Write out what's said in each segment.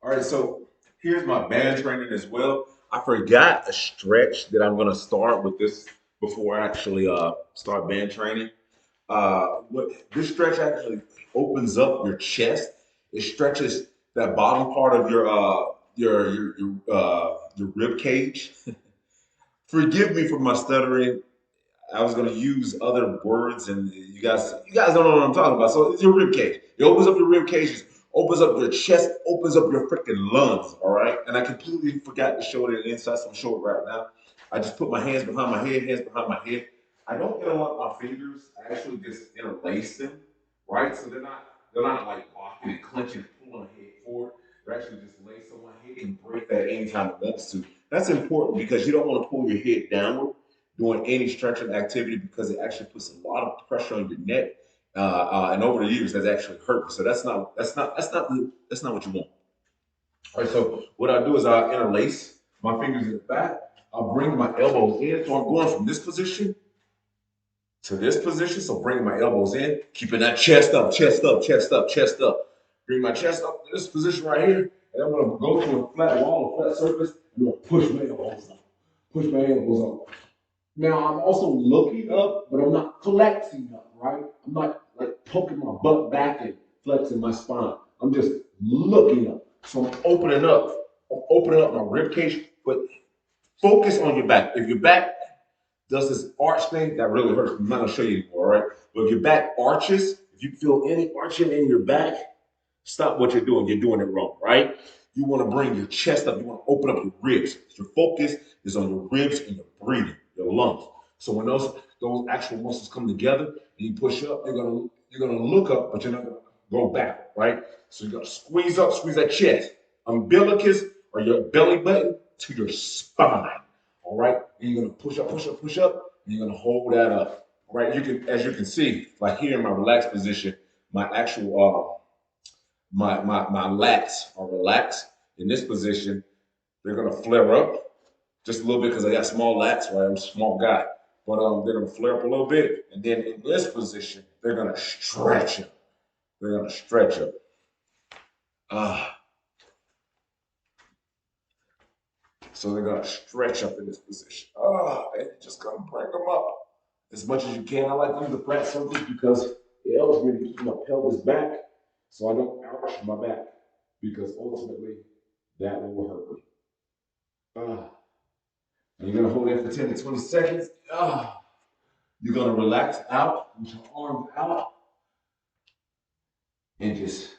All right, so here's my band training as well. I forgot a stretch that I'm gonna start with this before I actually start band training. What this stretch actually opens up your chest. It stretches that bottom part of your rib cage. Forgive me for my stuttering. I was going to use other words, and you guys don't know what I'm talking about. So it's your rib cage. It opens up your rib cage, opens up your chest, opens up your freaking lungs. All right. And I completely forgot to show it inside, so I'm showing it right now. I just put my hands behind my head, hands behind my head. I don't interlock my fingers. I actually just interlace them. Right. So they're not like locking and clenching and pulling my head forward. They're actually just lace on my head and break that anytime it wants to. That's important because you don't want to pull your head downward doing any stretching activity because it actually puts a lot of pressure on your neck. And over the years, that's actually hurt me. So that's not what you want. All right. So what I do is I interlace my fingers in the back. I'll bring my elbows in. So I'm going from this position to this position. So bringing my elbows in, keeping that chest up, chest up, chest up, chest up. Bring my chest up to this position right here. And I'm going to go to a flat wall, a flat surface. I'm going to push my elbows up. Push my elbows up. Now I'm also looking up, but I'm not flexing up, right? I'm not like poking my butt back and flexing my spine. I'm just looking up. So I'm opening up. I'm opening up my rib cage, but focus on your back. If your back does this arch thing, that really hurts. I'm not gonna show you anymore, right? But if your back arches, if you feel any arching in your back, stop what you're doing. You're doing it wrong, right? You want to bring your chest up. You want to open up your ribs. Your focus is on your ribs and your breathing, your lungs. So when those actual muscles come together and you push up, you're gonna look up, but you're not gonna go back, right? So you're gonna squeeze up, squeeze that chest, umbilicus or your belly button to your spine. All right, and you're gonna push up, push up, push up, and you're gonna hold that up. All right, as you can see, like here in my relaxed position, my actual my lats are relaxed in this position. They're gonna flare up just a little bit because I got small lats, right? I'm a small guy, but they're gonna flare up a little bit, and then in this position, they're gonna stretch up. They're gonna stretch up. Ah, so they're gonna stretch up in this position. Ah, and you're just gonna bring them up as much as you can. I like to use the flat surface because it helps me to keep my pelvis back, so I don't arch my back because ultimately that will hurt me. Ah. And you're gonna hold it for 10 to 20 seconds. Ah. You're gonna relax out with your arms out and just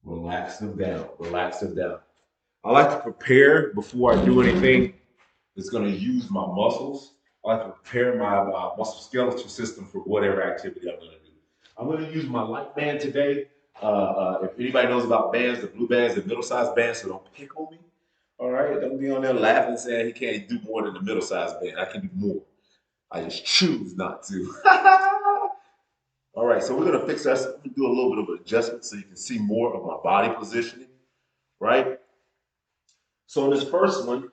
relax them down. Relax them down. I like to prepare before I do anything that's gonna use my muscles. I like to prepare my muscle skeletal system for whatever activity I'm gonna do. I'm gonna use my light band today. If anybody knows about bands, the blue bands, the middle-sized bands, so don't pick on me. All right, don't be on there laughing saying he can't do more than the middle-sized band. I can do more. I just choose not to. All right, so we're gonna fix that. We're gonna do a little bit of adjustment so you can see more of my body positioning, right? So in this first one,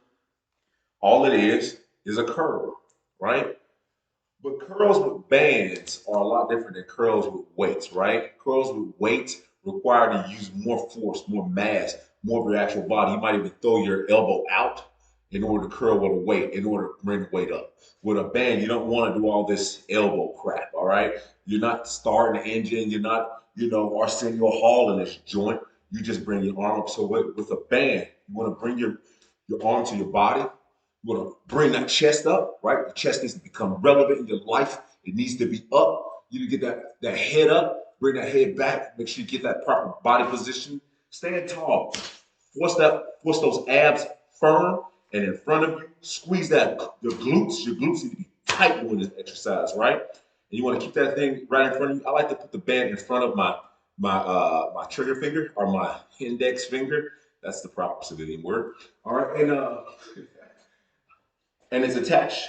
all it is a curl, right? But curls with bands are a lot different than curls with weights, right? Curls with weights require to use more force, more mass, more of your actual body. You might even throw your elbow out in order to curl with a weight, in order to bring the weight up. With a band, you don't want to do all this elbow crap, all right? You're not starting the engine, you're not, Arsenio Hall in this joint. You just bring your arm up. So with a band, you want to bring your arm to your body. You want to bring that chest up, right? The chest needs to become relevant in your life. It needs to be up. You need to get that head up, bring that head back, make sure you get that proper body position. Stand tall. Force those abs firm and in front of you. Squeeze that your glutes. Your glutes need to be tight doing this exercise, right? And you want to keep that thing right in front of you. I like to put the band in front of my trigger finger or my index finger. That's the proper civilian word. All right, and it's attached.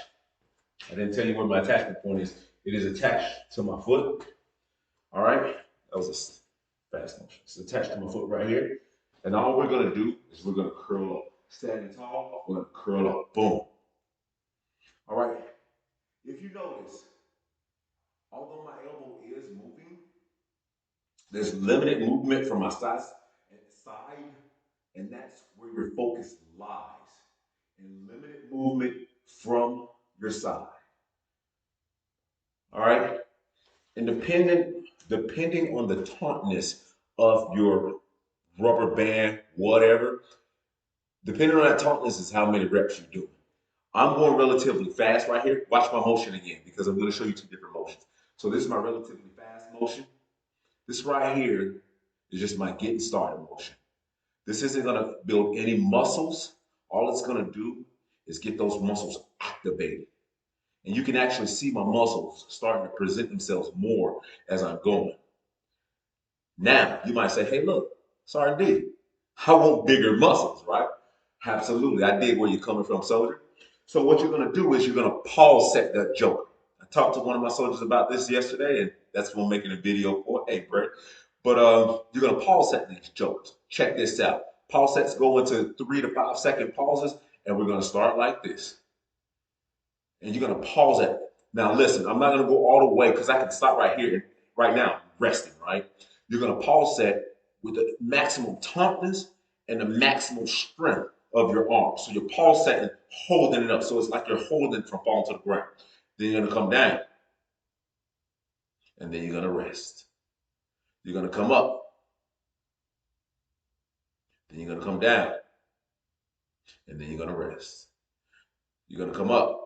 I didn't tell you where my attachment point is. It is attached to my foot. All right, that was a fast motion. It's attached to my foot right here. And all we're gonna do is we're gonna curl up. Standing tall, we're gonna curl up. Boom. All right. If you notice, although my elbow is moving, there's limited movement from my side And that's where your focus lies in limited movement from your side. All right. And depending on the tautness of your rubber band, whatever, depending on that tautness is how many reps you do. I'm going relatively fast right here. Watch my motion again because I'm going to show you two different motions. So this is my relatively fast motion. This right here is just my getting started motion. This isn't going to build any muscles. All it's going to do is get those muscles activated. And you can actually see my muscles starting to present themselves more as I'm going. Now, you might say, hey, look, Sergeant D, I want bigger muscles, right? Absolutely. I dig where you're coming from, soldier. So what you're going to do is you're going to pause set that joke. I talked to one of my soldiers about this yesterday, and that's what I'm making a video for. Hey, Brett. But you're going to pause set these jokes. Check this out. Pause sets go into 3 to 5 second pauses, and we're going to start like this. And you're going to pause it. Now, listen, I'm not going to go all the way because I can stop right here, right now, resting, right? You're going to pause set with the maximum tautness and the maximum strength of your arm. So you're pause setting, holding it up. So it's like you're holding it from falling to the ground. Then you're going to come down. And then you're going to rest. You're going to come up. Then you're going to come down. And then you're going to rest. You're going to come up.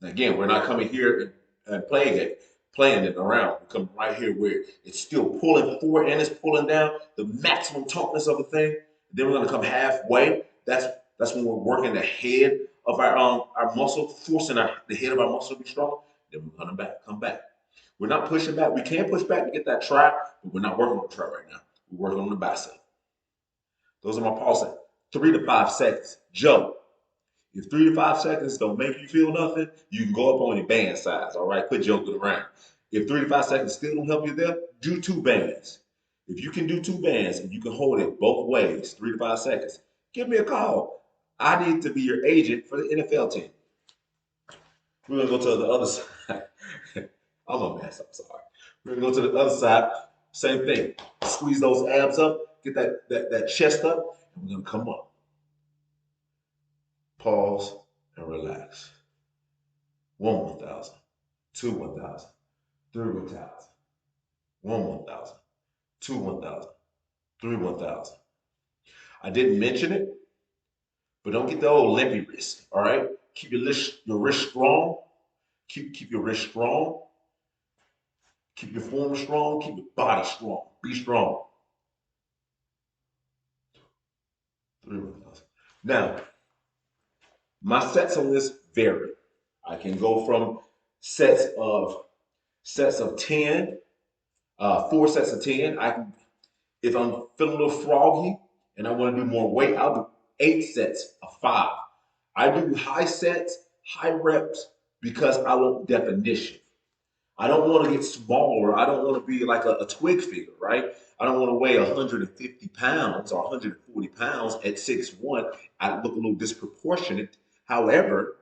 Again, we're not coming here and playing it around. We come right here where it's still pulling forward and it's pulling down the maximum tautness of the thing. Then we're going to come halfway. That's when we're working the head of our muscle, forcing the head of our muscle to be strong. Then we're going to come back. We're not pushing back. We can push back to get that try, but we're not working on the try right now. We're working on the bicep. Those are my pulses. 3 to 5 seconds. Jump. If 3 to 5 seconds don't make you feel nothing, you can go up on your band size, all right? Quit joking around. If 3 to 5 seconds still don't help you there, do 2 bands. If you can do 2 bands and you can hold it both ways, 3 to 5 seconds, give me a call. I need to be your agent for the NFL team. We're gonna go to the other side. I'm a mess, I'm sorry. We're gonna go to the other side, same thing. Squeeze those abs up, get that chest up, and we're gonna come up. Pause and relax. 1 1,000, 2 1,000, 3 1,000, 1 1,000, 2 1,000, 3 1,000. I didn't mention it, but don't get the old limpy wrist. All right, keep your wrist strong. Keep your wrist strong. Keep your form strong. Keep your body strong. Be strong. 3 1,000. Now, my sets on this vary. I can go from sets of 10, 4 sets of 10. If I'm feeling a little froggy and I want to do more weight, I'll do 8 sets of 5. I do high sets, high reps because I want definition. I don't want to get smaller. I don't want to be like a twig figure, right? I don't want to weigh 150 pounds or 140 pounds at 6'1". I look a little disproportionate. However,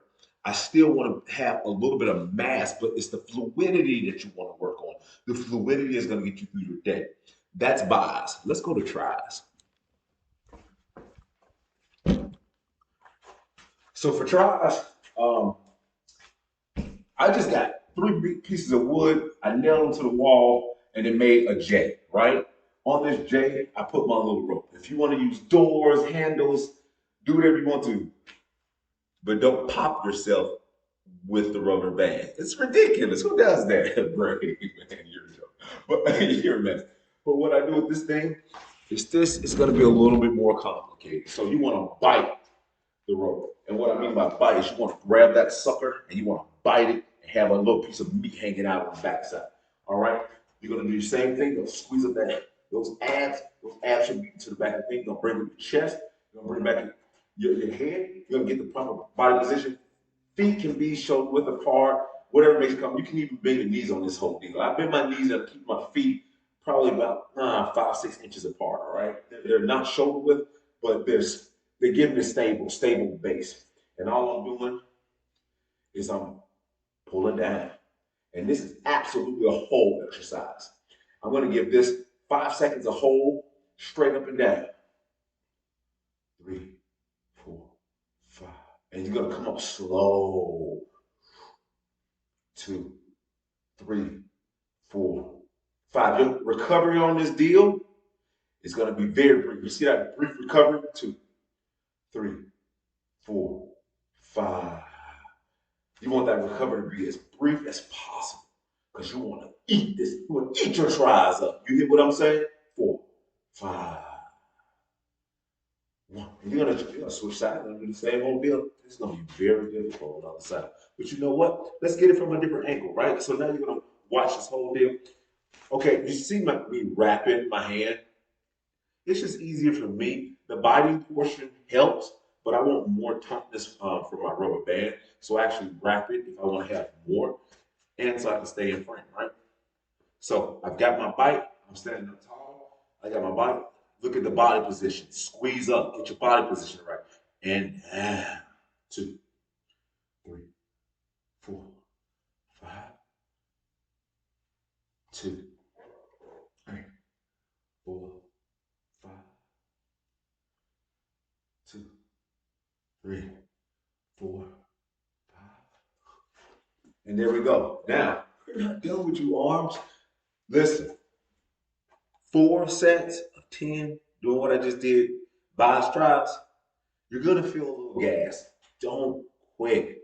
I still want to have a little bit of mass, but it's the fluidity that you want to work on. The fluidity is going to get you through your day. That's buys. Let's go to tries. So for tries, I just got 3 big pieces of wood. I nailed them to the wall and it made a J, right? On this J, I put my little rope. If you want to use doors, handles, do whatever you want to, but don't pop yourself with the rubber band. It's ridiculous. Who does that? Brave, man, you're a joke. But you're a mess. But what I do with this thing is it's going to be a little bit more complicated. So you want to bite the rope. And what I mean by bite is you want to grab that sucker and you want to bite it and have a little piece of meat hanging out on the backside. All right? You're going to do the same thing. You'll squeeze up those abs. Those abs should be to the back of the thing. You're going to bring up your chest. You're going to bring back your head. You're going to get the proper body position. Feet can be shoulder width apart, whatever makes it come. You can even bend your knees on this whole deal. I bend my knees and keep my feet probably about 5-6 inches apart. All right, they're not shoulder width, but they're giving a stable base. And all I'm doing is I'm pulling down, and this is absolutely a hold exercise. I'm going to give this 5 seconds of hold straight up and down. 3, 4, 5. And you're gonna come up slow. 2, 3, 4, 5. Your recovery on this deal is gonna be very brief. You see that brief recovery? 2, 3, 4, 5. You want that recovery to be as brief as possible because you want to eat this. You want to eat your tries up. You hear what I'm saying? 4, 5, 1. And you're gonna switch sides and do the same old deal. It's gonna be very difficult on the other side. But you know what? Let's get it from a different angle, right? So now you're gonna watch this whole deal. Okay, you see me wrapping my hand. It's just easier for me. The biting portion helps, but I want more toughness for my rubber band. So I actually wrap it if I want to have more, and so I can stay in frame, right? So I've got my bite. I'm standing up tall. I got my bite. Look at the body position. Squeeze up. Get your body position right. And 2, 3, 4, 5, 2, 3, 4, 5, 2, 3, 4, 5. And there we go. Now, we're not done with you arms. Listen, 4 sets of 10, doing what I just did, 5 strides, you're gonna feel a little gas. Don't quit.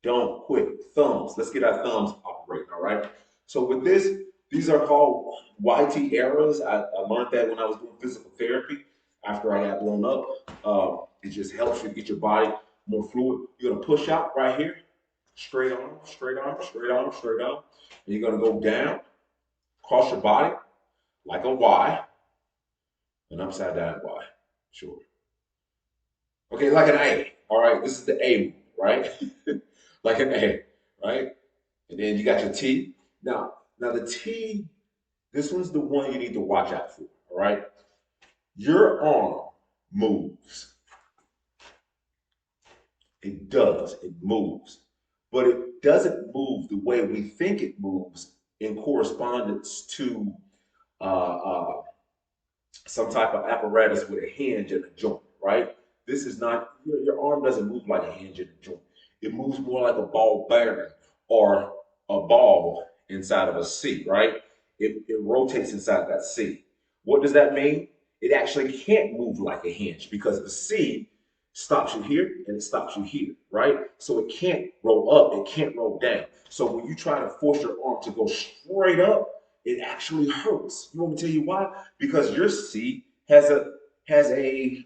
Don't quit. Thumbs. Let's get our thumbs operating, all right? So with this, these are called YT eras. I learned that when I was doing physical therapy after I got blown up. It just helps you get your body more fluid. You're gonna push out right here. Straight arm, straight arm, straight arm, straight arm. And you're gonna go down, cross your body like a Y, an upside down Y. Sure. Okay, like an A. All right, this is the A move, right? Like an A, right? And then you got your T. Now the T, this one's the one you need to watch out for, all right? Your arm moves. It does, it moves. But it doesn't move the way we think it moves in correspondence to uh, uh, some type of apparatus with a hinge and a joint, right? This is not, your arm doesn't move like a hinge and a joint. It moves more like a ball bearing or a ball inside of a C, right? It rotates inside that C. What does that mean? It actually can't move like a hinge because the C stops you here and it stops you here, right? So it can't roll up, it can't roll down. So when you try to force your arm to go straight up, it actually hurts. You want me to tell you why? Because your C has a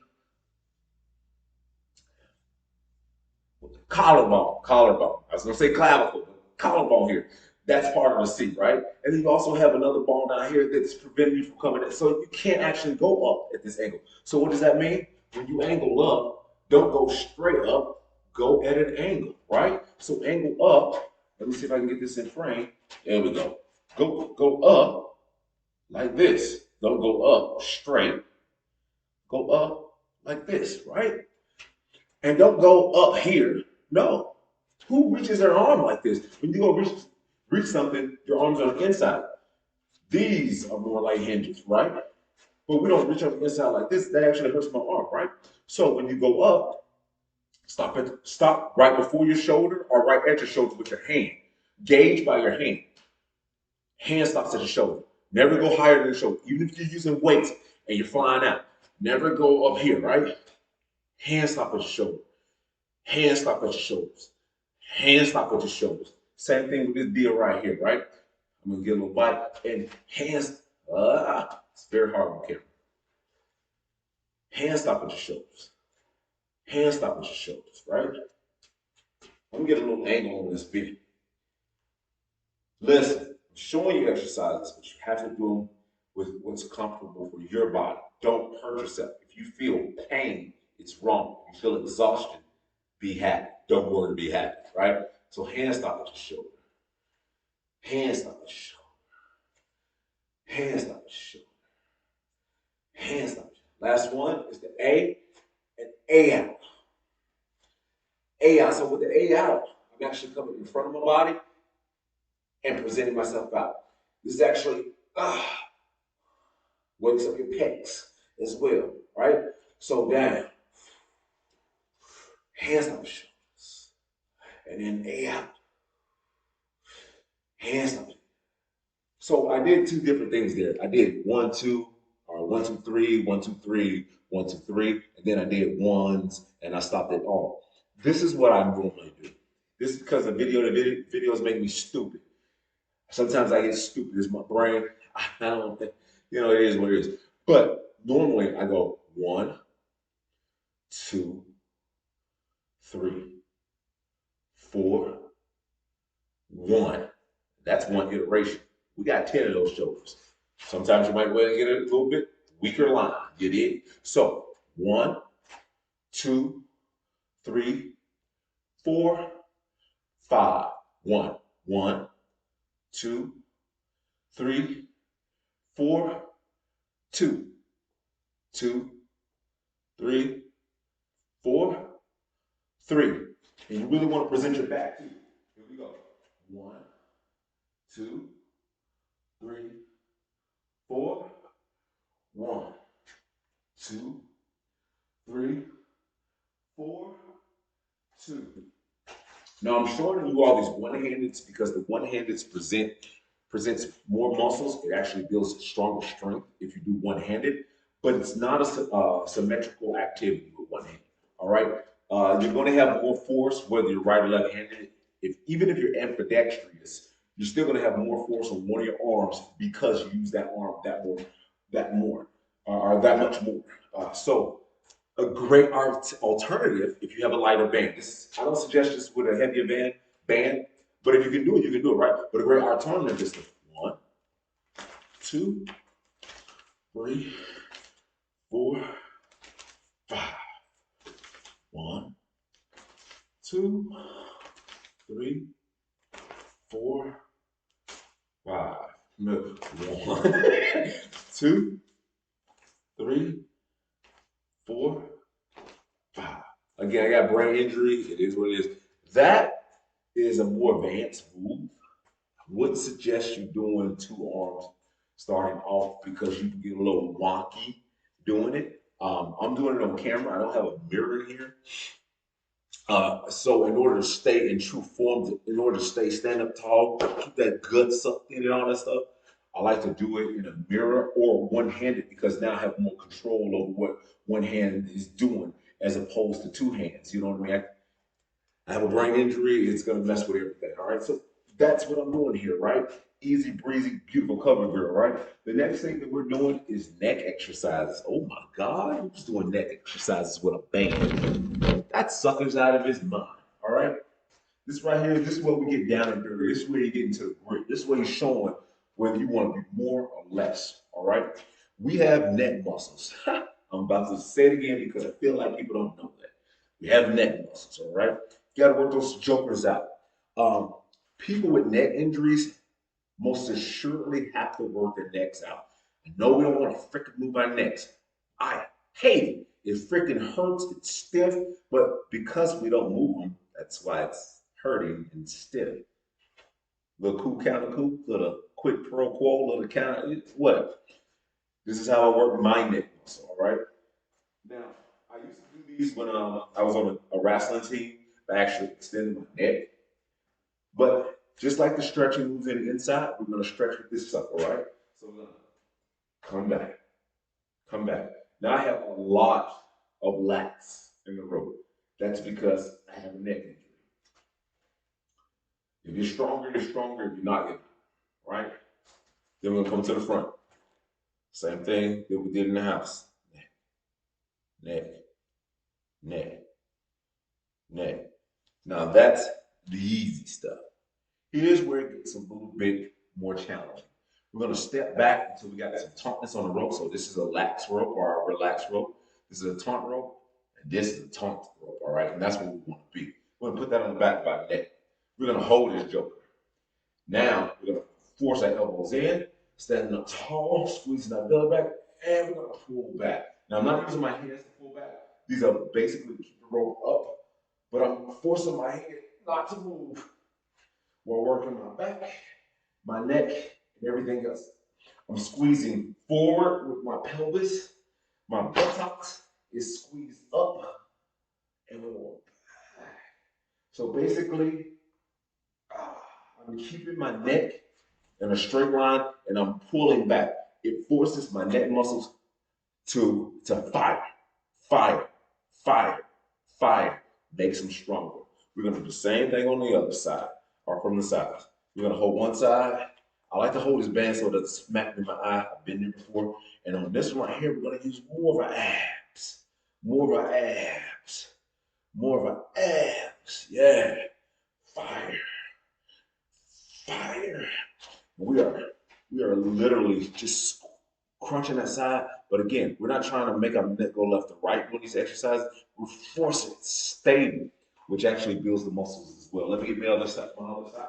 collarbone. I was gonna say clavicle, but collarbone here. That's part of the C, right? And then you also have another bone down here that's preventing you from coming in. So you can't actually go up at this angle. So what does that mean? When you angle up, don't go straight up, go at an angle, right? So angle up. Let me see if I can get this in frame. There we go. Go up like this. Don't go up straight. Go up like this, right? And don't go up here. No. Who reaches their arm like this? When you go reach something, your arms are on the inside. These are more like hinges, right? But we don't reach on the inside like this. That actually hurts my arm, right? So when you go up, stop right before your shoulder or right at your shoulder with your hand. Gauge by your hand. Hand stops at the shoulder. Never go higher than the shoulder. Even if you're using weights and you're flying out, never go up here, right? Hand stop at your shoulder. Hand stop at your shoulders. Hand stop at your shoulders. Same thing with this deal right here, right? I'm gonna get a little bite and hands. It's very hard on camera. Hand stop at your shoulders. Hand stop at your shoulders, right? Let me get a little angle on this video. Listen, I'm showing you exercises, but you have to do them with what's comfortable for your body. Don't hurt yourself. If you feel pain, it's wrong. If you feel exhaustion, be happy. Don't worry, be happy, right? So hand stop at your shoulder. Hand stop at your shoulder. Hand stop at your shoulder. Hand stop. Last one is the A and A out. A out. So with the A out, I'm actually coming in front of my body and presenting myself out. This is actually wakes up your pecs as well, right? So down, hands on the shoulders, and then A out, hands on the. So I did two different things there. I did 1, 2, or 1, 2, 3, 1, 2, 3, 1, 2, 3, and then I did ones, and I stopped at all. This is what I normally do. This is because the videos make me stupid. Sometimes I get stupid. It's my brain. I don't think, it is what it is. But normally I go 1, 2, 3, 4, 1. That's one iteration. We got 10 of those shoulders. Sometimes you might want to get a little bit weaker line. You did? So 1, 2, 3, 4, 5. 1, 1, 2, 3, 4, 2, 2, 3, 4, 3. And you really want to present your back too. Here we go. 1, 2, 3, 4. 1, 2, 3, 4, 2. Now I'm showing you all these one-handeds because the one-handeds presents more muscles. It actually builds stronger strength if you do one-handed, but it's not a symmetrical activity with one-handed. All right, you're going to have more force whether you're right or left-handed. Even if you're ambidextrous, you're still going to have more force on one of your arms because you use that arm that more, or that much more. So a great alternative if you have a lighter band. I don't suggest this with a heavier band, but if you can do it, you can do it, right? But a great alternative is the 1, 2, 3, 4, 5. 1, 2, 3, 4, 5. No, 1, 2, 3, 4, 5. Again, I got brain injury. It is what it is. That is a more advanced move. I would suggest you doing 2 arms starting off because you can get a little wonky doing it. I'm doing it on camera. I don't have a mirror in here. So in order to stay in true form, in order to stand up tall, keep that gut sucked in and all that stuff, I like to do it in a mirror or one-handed because now I have more control over what one hand is doing as opposed to 2 hands. You know what I mean? I have a brain injury, it's gonna mess with everything. All right. So that's what I'm doing here, right? Easy breezy, beautiful cover girl, right? The next thing that we're doing is neck exercises. Oh my God, who's doing neck exercises with a band? That sucker's out of his mind. All right. This right here, this is where we get down and dirty. This is where you get into the grit. This is where you're showing whether you want to be more or less. All right. We have neck muscles. I'm about to say it again because I feel like people don't know that. We have neck muscles. All right. You got to work those jokers out. Um, People with neck injuries most assuredly have to work their necks out. I know we don't want to freaking move our necks. I hate it. It freaking hurts. It's stiff. But because we don't move them, that's why it's hurting and stiff. Little cool counter cool, little quick pro quo, little counter, whatever. This is how I work my neck muscle, all right? Now, I used to do these when I was on a wrestling team. I actually extended my neck. But just like the stretching moves in the inside, we're gonna stretch with this sucker, right? So we're gonna come back, come back. Now I have a lot of lats in the rope. That's because I have a neck injury. If you're stronger, you're stronger. If you're not, you're not, right? Then we're gonna come to the front. Same thing that we did in the house. Neck, neck, neck, neck. Now that's the easy stuff. Here's where it gets a little bit more challenging. We're going to step back until we got some tautness on the rope. So this is a lax rope or a relaxed rope. This is a taunt rope, and this is a taunt rope, all right? And that's what we want to be. We're going to put that on the back of our neck. We're going to hold this joker. Now, we're going to force our elbows in, standing up tall, squeezing our belly back, and we're going to pull back. Now, I'm not using my hands to pull back. These are basically to keep the rope up, but I'm forcing my hand not to move. We're working my back, my neck, and everything else. I'm squeezing forward with my pelvis. My buttocks is squeezed up, and we're going So basically, I'm keeping my neck in a straight line and I'm pulling back. It forces my neck muscles to fire, fire, fire, fire. Makes them stronger. We're gonna do the same thing on the other side or from the sides. We're gonna hold one side. I like to hold this band so it doesn't smack me in my eye. I've been there before. And on this one right here, we're gonna use more of our abs. More of our abs. More of our abs. Yeah. Fire. Fire. We are literally just crunching that side. But again, we're not trying to make our neck go left to right doing these exercises. We're forcing it stable, which actually builds the muscles as well. Let me get the other side on the other side.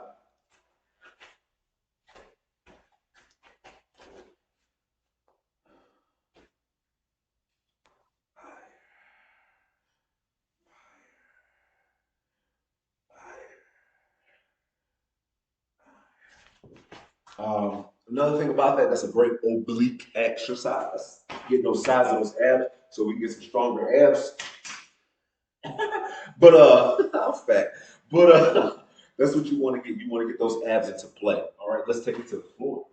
Another thing about that, that's a great oblique exercise. Get those sides of those abs so we can get some stronger abs. But I'm fat. But that's what you want to get. You want to get those abs into play. All right, let's take it to the floor.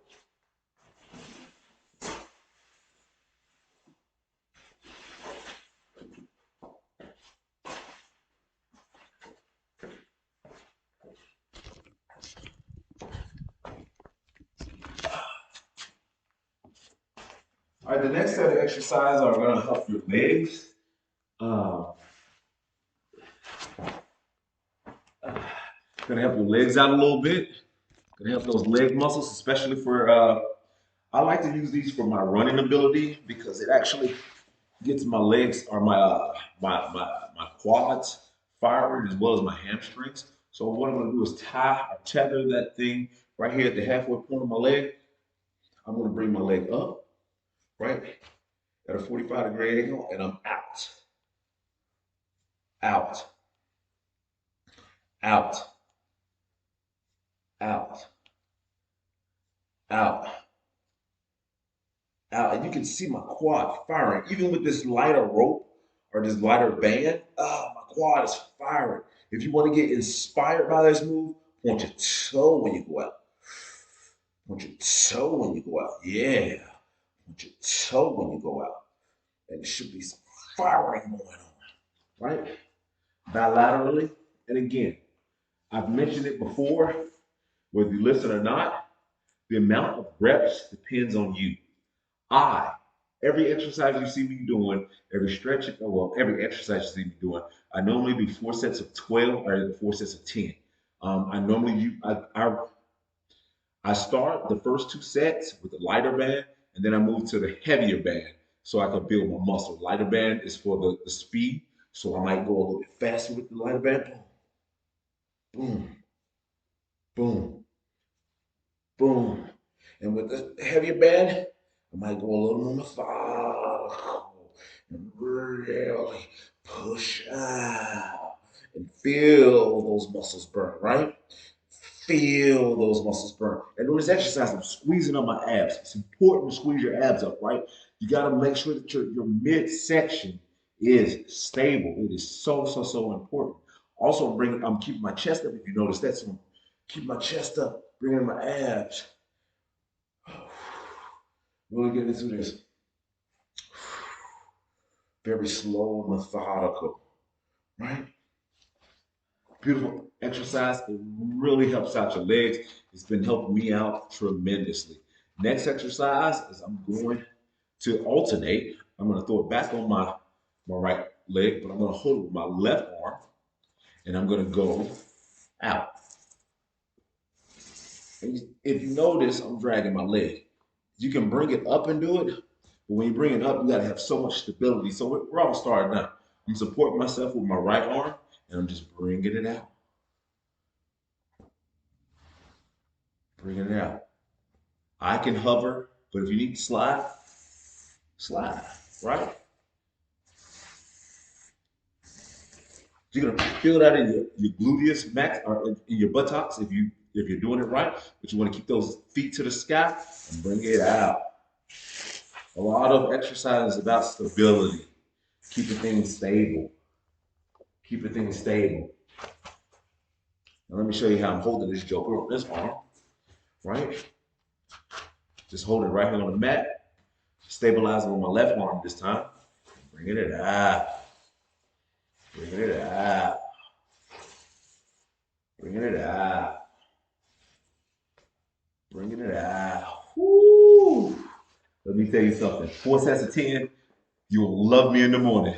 All right, the next set of exercises are going to help your legs. Uh, going to help your legs out a little bit. Going to help those leg muscles, especially for. I like to use these for my running ability because it actually gets my legs or my quads firing as well as my hamstrings. So what I'm going to do is tie or tether that thing right here at the halfway point of my leg. I'm going to bring my leg up, right, at a 45-degree angle, and I'm out, out, out, out, out, out. And you can see my quad firing. Even with this lighter rope or this lighter band, my quad is firing. If you want to get inspired by this move, point your toe when you go out. Point your toe when you go out. Yeah. Point your toe when you go out. And there should be some firing going on, right? Bilaterally. And again, I've mentioned it before, whether you listen or not, the amount of reps depends on you. I, every exercise you see me doing, every stretch, well, every exercise you see me doing, I normally do 4 sets of 12 or 4 sets of 10. I normally I start the first 2 sets with the lighter band, and then I move to the heavier band so I can build my muscle. Lighter band is for the speed, so I might go a little bit faster with the lighter band. Boom, boom, boom. And with the heavier band, I might go a little more methodical and really push out and feel those muscles burn, right? Feel those muscles burn. And doing this exercise, I'm squeezing up my abs. It's important to squeeze your abs up, right? You got to make sure that your midsection is stable. It is so, so, so important. Also, I'm keeping my chest up. If you notice that, so I'm keeping my chest up, bringing my abs. Really getting into this. Very slow and methodical, right? Beautiful exercise. It really helps out your legs. It's been helping me out tremendously. Next exercise is I'm going to alternate. I'm going to throw it back on my right leg, but I'm going to hold it with my left arm, and I'm going to go out. And if you notice, I'm dragging my leg. You can bring it up and do it, but when you bring it up, you got to have so much stability. So we're all starting now. I'm supporting myself with my right arm, and I'm just bringing it out. Bringing it out. I can hover, but if you need to slide, slide, right? You're gonna feel that in your gluteus max or in your buttocks if you're doing it right, but you want to keep those feet to the sky and bring it out. A lot of exercise is about stability, keeping things stable, keeping things stable. Now let me show you how I'm holding this joker on this arm, right? Just hold it right here on the mat. Stabilizing on my left arm this time. Bringing it out. Bringing it out. Bringing it out. Bringing it out. Woo! Let me tell you something. 4 sets of 10, you will love me in the morning.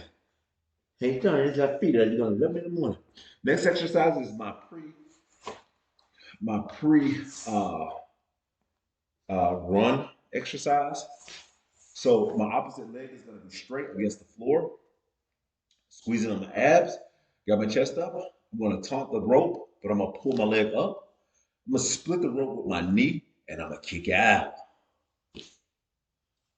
Hey, John, it's your feet. You're gonna love me in the morning. Next exercise is my pre run exercise. So my opposite leg is gonna be straight against the floor, squeezing on my abs, got my chest up. I'm gonna taunt the rope, but I'm gonna pull my leg up. I'm gonna split the rope with my knee, and I'm gonna kick out.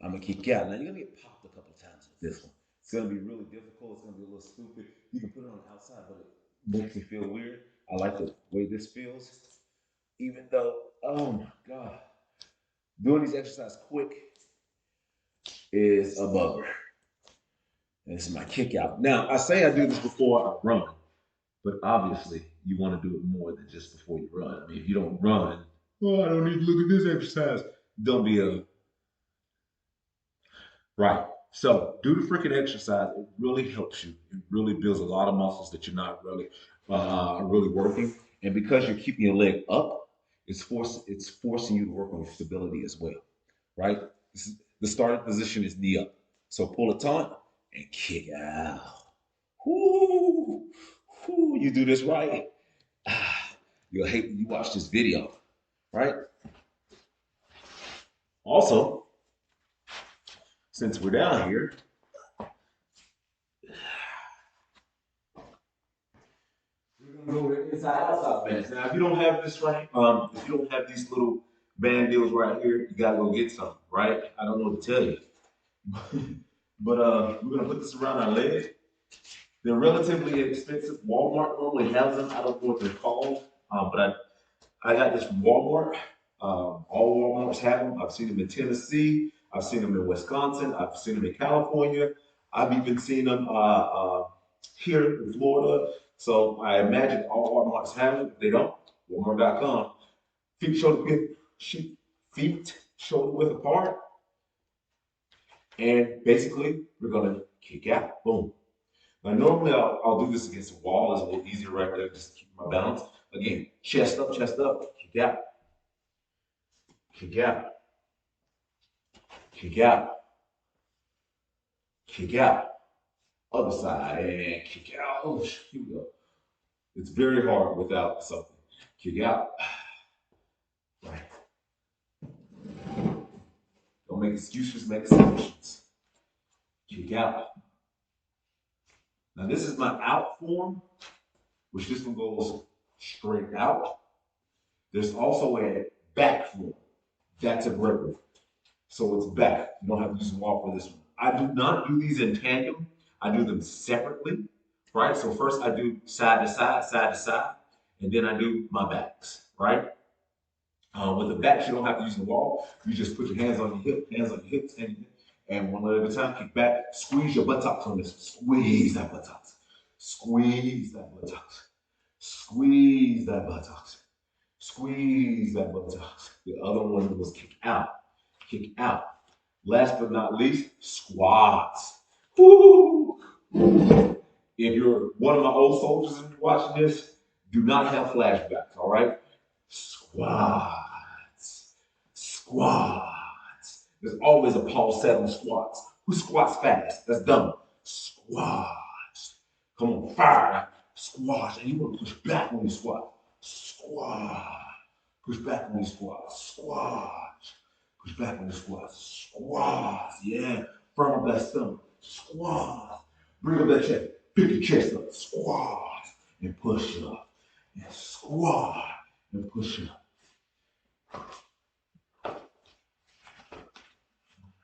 I'm gonna kick out. Now you're gonna get popped a couple times with this one. It's gonna be really difficult. It's gonna be a little stupid. You can put it on the outside, but it makes me feel weird. I like the way this feels, even though, oh my god, doing these exercises quick is a bugger. And this is my kick out. Now I say I do this before I run, but obviously you want to do it more than just before you run. I mean, if you don't run, oh, I don't need to look at this exercise. Don't be a right. So do the freaking exercise. It really helps you. It really builds a lot of muscles that you're not really working. And because you're keeping your leg up, it's forcing you to work on your stability as well. Right? The starting position is knee up. So pull a taunt and kick out. Whoo, whoo, you do this right. Ah, you'll hate when you watch this video, right? Also, since we're down here, we're gonna go to inside outside bands. Now, if you don't have this right, if you don't have these little band deals right here, you gotta go get some, right? I don't know what to tell you. But we're gonna put this around our leg. They're relatively inexpensive. Walmart normally has them. I don't know what they're called, but I got this from Walmart. All Walmarts have them. I've seen them in Tennessee. I've seen them in Wisconsin. I've seen them in California. I've even seen them here in Florida. So I imagine all Walmarts have them. If they don't, Walmart.com. Feet shoulder width apart. And basically, we're going to kick out. Boom. Now, normally I'll do this against a wall. It's a little easier right there, just to keep my balance. Again, chest up, kick out, kick out, kick out, kick out. Other side, and kick out. Oh, here we go. It's very hard without something. Kick out. Right. Don't make excuses, make assumptions. Kick out. Now, this is my out form, which this one goes straight out. There's also a back form. That's a great one. So it's back. You don't have to use the wall for this one. I do not do these in tandem. I do them separately, right? So first I do side to side, and then I do my backs, right? With the backs, you don't have to use the wall. You just put your hands on your hips, and one leg at a time, kick back, squeeze your buttocks on this. Squeeze that buttocks. Squeeze that buttocks. Squeeze that buttocks. Squeeze that buttocks. The other one was kick out. Kick out. Last but not least, squats. Woo! If you're one of my old soldiers and you're watching this, do not have flashbacks, all right? Squats. Squats. There's always a Paul set on squats. Who squats fast? That's dumb. Squats. Come on, fire. Squats. And you want to push back when you squat. Squat. Push back when you squat. Squat. Push back on the squats. Squats. Yeah. Firm up that stomach. Squats. Bring up that chest. Pick your chest up. Squats. And push it up. And squat. And push it up.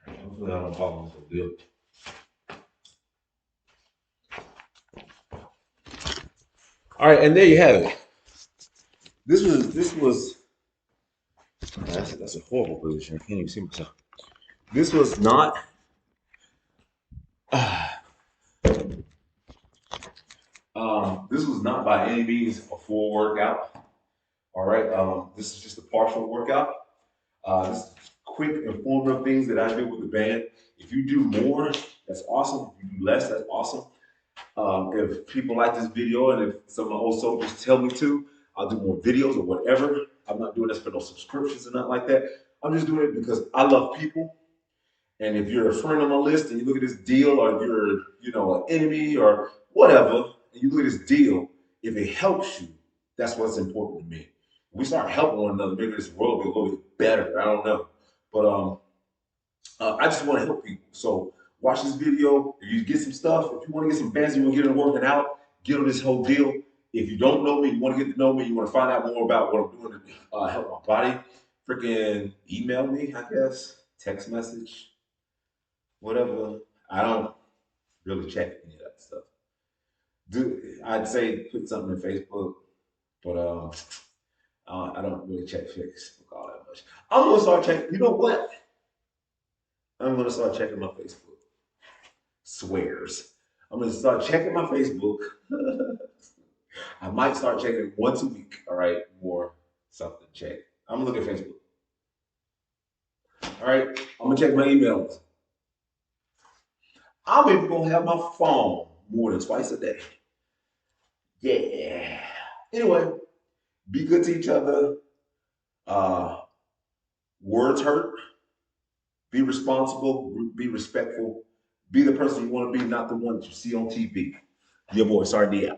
Hopefully I don't follow this deal. All right, and there you have it. This was that's a horrible position. I can't even see myself. This was not this was not by any means a full workout. All right. This is just a partial workout. This is quick, informative things that I do with the band. If you do more, that's awesome. If you do less, that's awesome. If people like this video and if some of my old soldiers tell me to, I'll do more videos or whatever. I'm not doing this for no subscriptions or nothing like that. I'm just doing it because I love people. And if you're a friend on my list and you look at this deal, or you're, an enemy or whatever, and you look at this deal, if it helps you, that's what's important to me. We start helping one another, maybe this world will be a little bit better. I don't know. But I just want to help people. So watch this video. If you get some stuff, if you want to get some bands, you want to get into working out, get on this whole deal. If you don't know me, you want to get to know me, you want to find out more about what I'm doing to help my body, freaking email me, I guess, text message, whatever. I don't really check any of that stuff. I'd say put something in Facebook, but I don't really check Facebook all that much. I'm gonna start checking. You know what? I'm gonna start checking my Facebook. Swears. I'm gonna start checking my Facebook. I might start checking it once a week. All right, more something to check. I'm gonna look at Facebook. All right, I'm gonna check my emails. I'm even gonna have my phone more than twice a day. Yeah. Anyway, be good to each other. Uh, Words hurt. Be responsible. Be respectful. Be the person you want to be, not the one that you see on TV. Your boy Sardia.